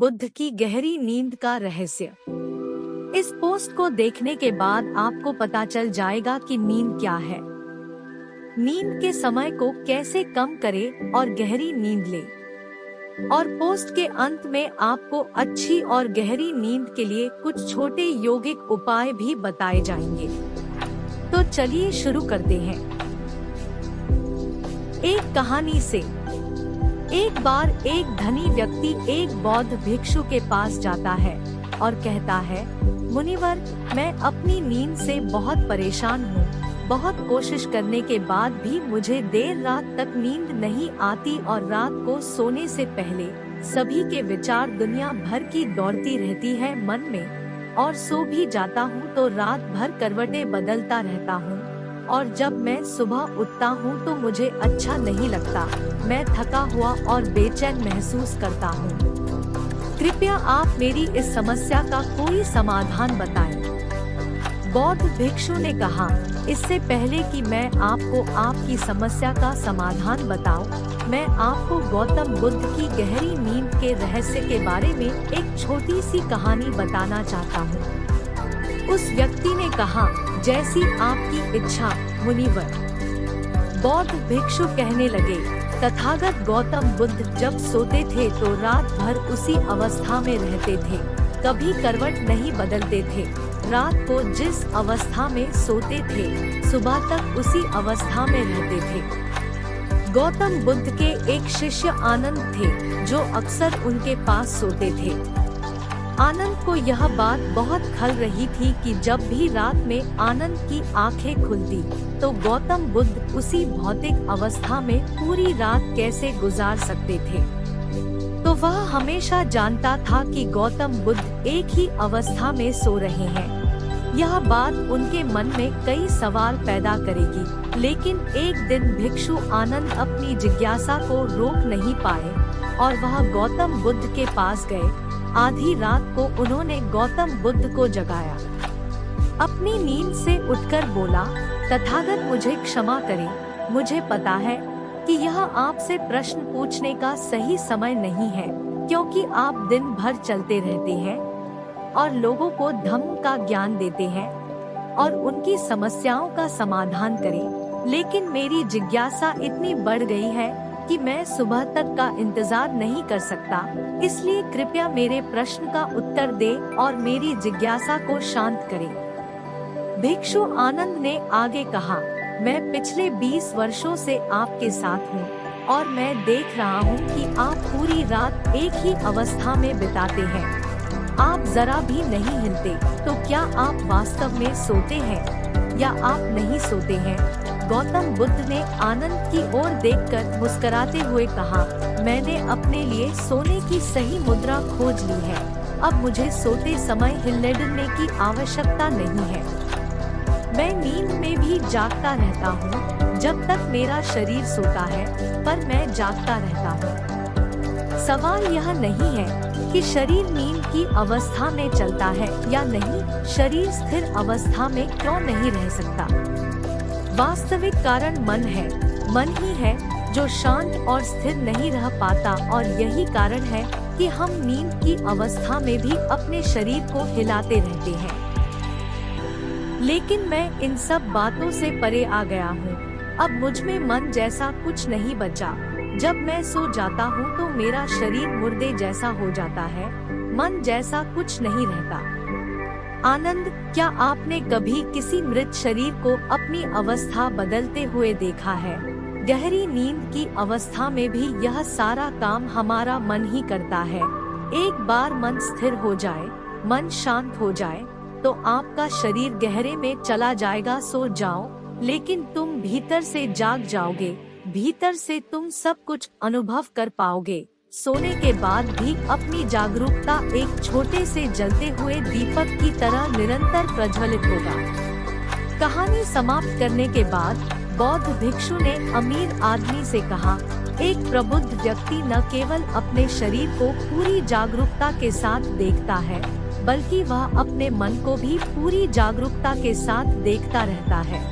बुद्ध की गहरी नींद का रहस्य। इस पोस्ट को देखने के बाद आपको पता चल जाएगा कि नींद क्या है, नींद के समय को कैसे कम करें और गहरी नींद ले। और पोस्ट के अंत में आपको अच्छी और गहरी नींद के लिए कुछ छोटे योगिक उपाय भी बताए जाएंगे। तो चलिए शुरू करते हैं। एक कहानी से। एक बार एक धनी व्यक्ति एक बौद्ध भिक्षु के पास जाता है और कहता है, मुनिवर, मैं अपनी नींद से बहुत परेशान हूँ। बहुत कोशिश करने के बाद भी मुझे देर रात तक नींद नहीं आती और रात को सोने से पहले सभी के विचार दुनिया भर की दौड़ती रहती है मन में, और सो भी जाता हूँ तो रात भर करवटें बदलता रहता हूँ, और जब मैं सुबह उठता हूँ तो मुझे अच्छा नहीं लगता। मैं थका हुआ और बेचैन महसूस करता हूँ। कृपया आप मेरी इस समस्या का कोई समाधान बताएं। बौद्ध भिक्षु ने कहा, इससे पहले कि मैं आपको आपकी समस्या का समाधान बताऊं, मैं आपको गौतम बुद्ध की गहरी नींद के रहस्य के बारे में एक छोटी सी कहानी बताना चाहता हूँ। उस व्यक्ति ने कहा, जैसी आपकी इच्छा मुनिवर। बौद्ध भिक्षु कहने लगे, तथागत गौतम बुद्ध जब सोते थे तो रात भर उसी अवस्था में रहते थे, कभी करवट नहीं बदलते थे। रात को जिस अवस्था में सोते थे सुबह तक उसी अवस्था में रहते थे। गौतम बुद्ध के एक शिष्य आनंद थे जो अक्सर उनके पास सोते थे। आनंद को यह बात बहुत खल रही थी कि जब भी रात में आनंद की आंखें खुलती तो गौतम बुद्ध उसी भौतिक अवस्था में पूरी रात कैसे गुजार सकते थे। तो वह हमेशा जानता था कि गौतम बुद्ध एक ही अवस्था में सो रहे हैं। यह बात उनके मन में कई सवाल पैदा करेगी, लेकिन एक दिन भिक्षु आनंद अपनी जिज्ञासा को रोक नहीं पाए और वह गौतम बुद्ध के पास गए। आधी रात को उन्होंने गौतम बुद्ध को जगाया। अपनी नींद से उठकर बोला, तथागत मुझे क्षमा करें, मुझे पता है कि यह आपसे प्रश्न पूछने का सही समय नहीं है, क्योंकि आप दिन भर चलते रहते हैं और लोगों को धम्म का ज्ञान देते हैं और उनकी समस्याओं का समाधान करें। लेकिन मेरी जिज्ञासा इतनी बढ़ गई है कि मैं सुबह तक का इंतजार नहीं कर सकता, इसलिए कृपया मेरे प्रश्न का उत्तर दे और मेरी जिज्ञासा को शांत करें। भिक्षु आनंद ने आगे कहा, मैं पिछले 20 वर्षों से आपके साथ हूँ और मैं देख रहा हूँ कि आप पूरी रात एक ही अवस्था में बिताते हैं। आप जरा भी नहीं हिलते, तो क्या आप वास्तव में सोते हैं या आप नहीं सोते हैं? गौतम बुद्ध ने आनंद की ओर देखकर मुस्कुराते हुए कहा, मैंने अपने लिए सोने की सही मुद्रा खोज ली है। अब मुझे सोते समय हिलने डुलने की आवश्यकता नहीं है। मैं नींद में भी जागता रहता हूँ जब तक मेरा शरीर सोता है, पर मैं जागता रहता हूँ। सवाल यह नहीं है कि शरीर नींद की अवस्था में चलता है या नहीं, शरीर स्थिर अवस्था में क्यों नहीं रह सकता। वास्तविक कारण मन है। मन ही है जो शांत और स्थिर नहीं रह पाता, और यही कारण है कि हम नींद की अवस्था में भी अपने शरीर को हिलाते रहते हैं। लेकिन मैं इन सब बातों से परे आ गया हूँ। अब मुझ में मन जैसा कुछ नहीं बचा। जब मैं सो जाता हूँ तो मेरा शरीर मुर्दे जैसा हो जाता है, मन जैसा कुछ नहीं रहता। आनंद, क्या आपने कभी किसी मृत शरीर को अपनी अवस्था बदलते हुए देखा है? गहरी नींद की अवस्था में भी यह सारा काम हमारा मन ही करता है। एक बार मन स्थिर हो जाए, मन शांत हो जाए, तो आपका शरीर गहरे में चला जाएगा। सो जाओ, लेकिन तुम भीतर से जाग जाओगे, भीतर से तुम सब कुछ अनुभव कर पाओगे। सोने के बाद भी अपनी जागरूकता एक छोटे से जलते हुए दीपक की तरह निरंतर प्रज्वलित होगा। कहानी समाप्त करने के बाद बौद्ध भिक्षु ने अमीर आदमी से कहा, एक प्रबुद्ध व्यक्ति न केवल अपने शरीर को पूरी जागरूकता के साथ देखता है, बल्कि वह अपने मन को भी पूरी जागरूकता के साथ देखता रहता है।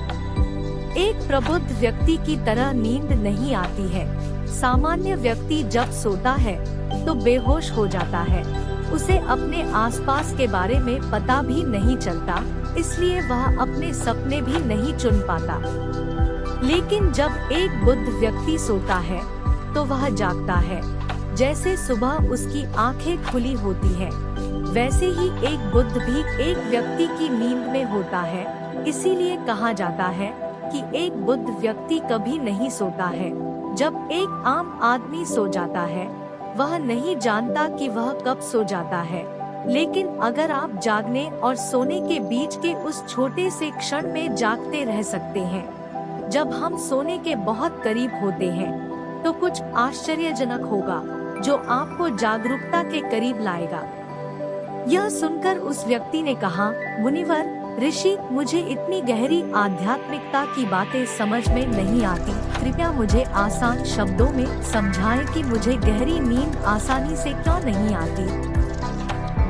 एक प्रबुद्ध व्यक्ति की तरह नींद नहीं आती है। सामान्य व्यक्ति जब सोता है तो बेहोश हो जाता है। उसे अपने आसपास के बारे में पता भी नहीं चलता, इसलिए वह अपने सपने भी नहीं चुन पाता। लेकिन जब एक बुद्ध व्यक्ति सोता है तो वह जागता है। जैसे सुबह उसकी आंखें खुली होती है, वैसे ही एक बुद्ध भी एक व्यक्ति की नींद में होता है। इसीलिए कहा जाता है कि एक बुद्ध व्यक्ति कभी नहीं सोता है। जब एक आम आदमी सो जाता है, वह नहीं जानता कि वह कब सो जाता है। लेकिन अगर आप जागने और सोने के बीच के उस छोटे से क्षण में जागते रह सकते हैं, जब हम सोने के बहुत करीब होते हैं, तो कुछ आश्चर्यजनक होगा जो आपको जागरूकता के करीब लाएगा। यह सुनकर उस व्यक्ति ने कहा, मुनिवर ऋषि, मुझे इतनी गहरी आध्यात्मिकता की बातें समझ में नहीं आती। कृपया मुझे आसान शब्दों में समझाएं कि मुझे गहरी नींद आसानी से क्यों नहीं आती।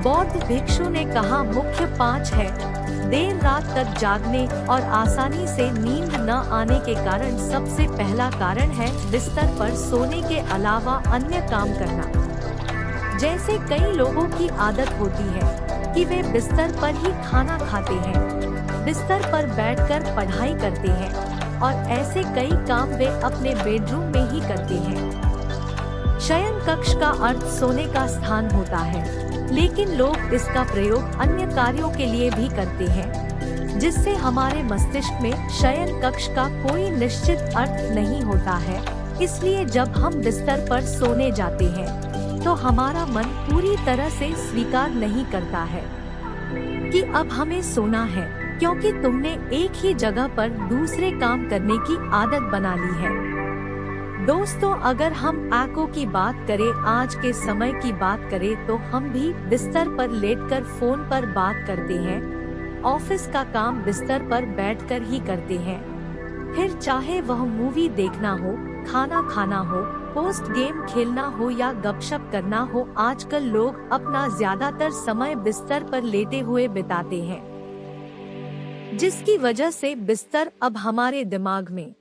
बौद्ध भिक्षु ने कहा, मुख्य 5 है। देर रात तक जागने और आसानी से नींद न आने के कारण सबसे पहला कारण है बिस्तर पर सोने के अलावा अन्य काम करना। जैसे कई लोगों की आदत होती है कि वे बिस्तर पर ही खाना खाते हैं, बिस्तर पर बैठकर पढ़ाई करते हैं और ऐसे कई काम वे अपने बेडरूम में ही करते हैं। शयन कक्ष का अर्थ सोने का स्थान होता है, लेकिन लोग इसका प्रयोग अन्य कार्यों के लिए भी करते हैं, जिससे हमारे मस्तिष्क में शयन कक्ष का कोई निश्चित अर्थ नहीं होता है। इसलिए जब हम बिस्तर पर सोने जाते हैं तो हमारा मन पूरी तरह से स्वीकार नहीं करता है कि अब हमें सोना है, क्योंकि तुमने एक ही जगह पर दूसरे काम करने की आदत बना ली है। दोस्तों, अगर हम आंखों की बात करें, आज के समय की बात करें, तो हम भी बिस्तर पर लेटकर फोन पर बात करते हैं, ऑफिस का काम बिस्तर पर बैठकर ही करते हैं। फिर चाहे वह मूवी देखना हो, खाना खाना हो, पोस्ट गेम खेलना हो या गपशप करना हो, आजकल लोग अपना ज्यादातर समय बिस्तर पर लेटे हुए बिताते हैं, जिसकी वजह से बिस्तर अब हमारे दिमाग में